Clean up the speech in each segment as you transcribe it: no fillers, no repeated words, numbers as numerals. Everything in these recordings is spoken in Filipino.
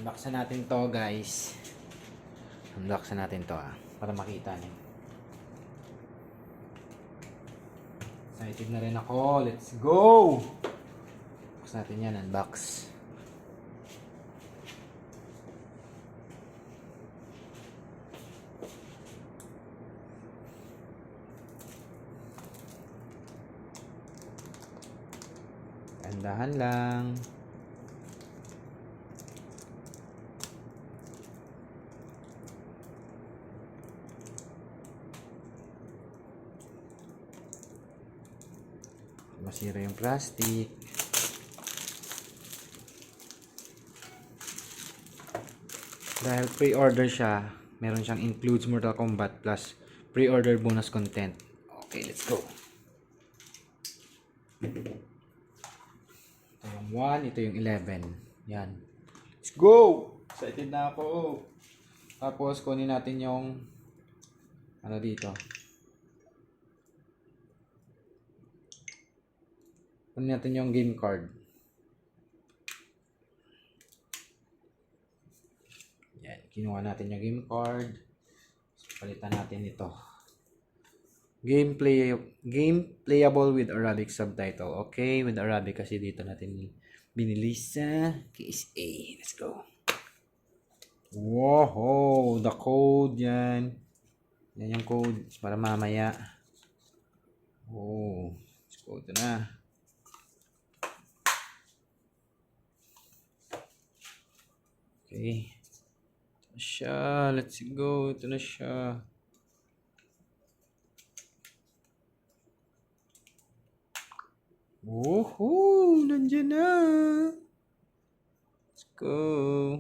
Unboxan natin to, guys. Unboxan natin to, para makita niyo. Excited na rin ako. Let's go! Unbox natin yan. Unbox. Dahan lang. Masira yung plastic. Dahil pre-order siya, meron siyang includes Mortal Kombat plus pre-order bonus content. Okay, let's go. Ito yung 1, ito yung 11. Yan. Let's go! Excited na ako. Tapos kunin natin yung ano dito. Kunin natin yung game card. Yan, kinuha natin yung game card. Palitan natin ito. Game playable with Arabic subtitle. Okay, with Arabic kasi dito natin binili sa case A. Let's go. Wow, the code yan. Yan yung code para mamaya. Oh, let's go. Ito na. Okay. Ito na siya. Let's go. Ito na siya. Woohoo! Nandiyan na! Let's go!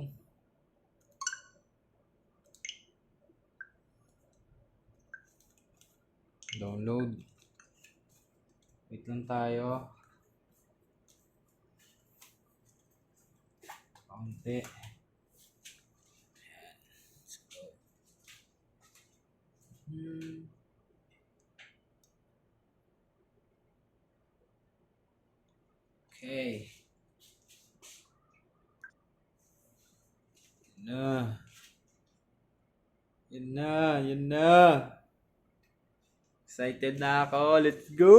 Download. Wait lang tayo. Kaunti. Let's go. Okay. Yun na. Yun na. Yun na. Excited na ako. Let's go!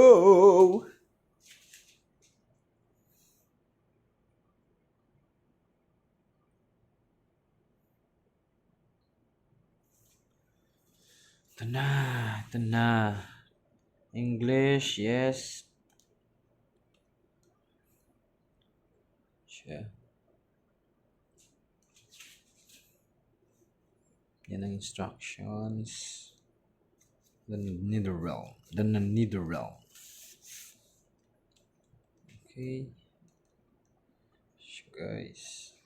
Ito na. Ito na. English, yes. Siya. Yan ang instructions. The Nether Realm. The Nether Realm. Okay. So guys.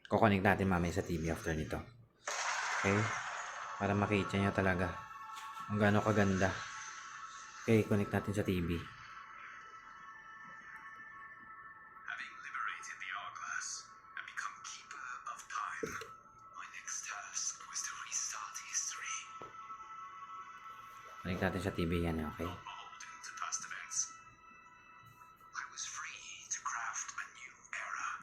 Kukonek natin mamaya sa TV after nito. Okay? Para makita nyo talaga kung gaano kaganda. Okay, connect natin sa TV. Having liberated the hourglass and become keeper of time, my next task was to restart history. Connect natin sa TV yan, okay?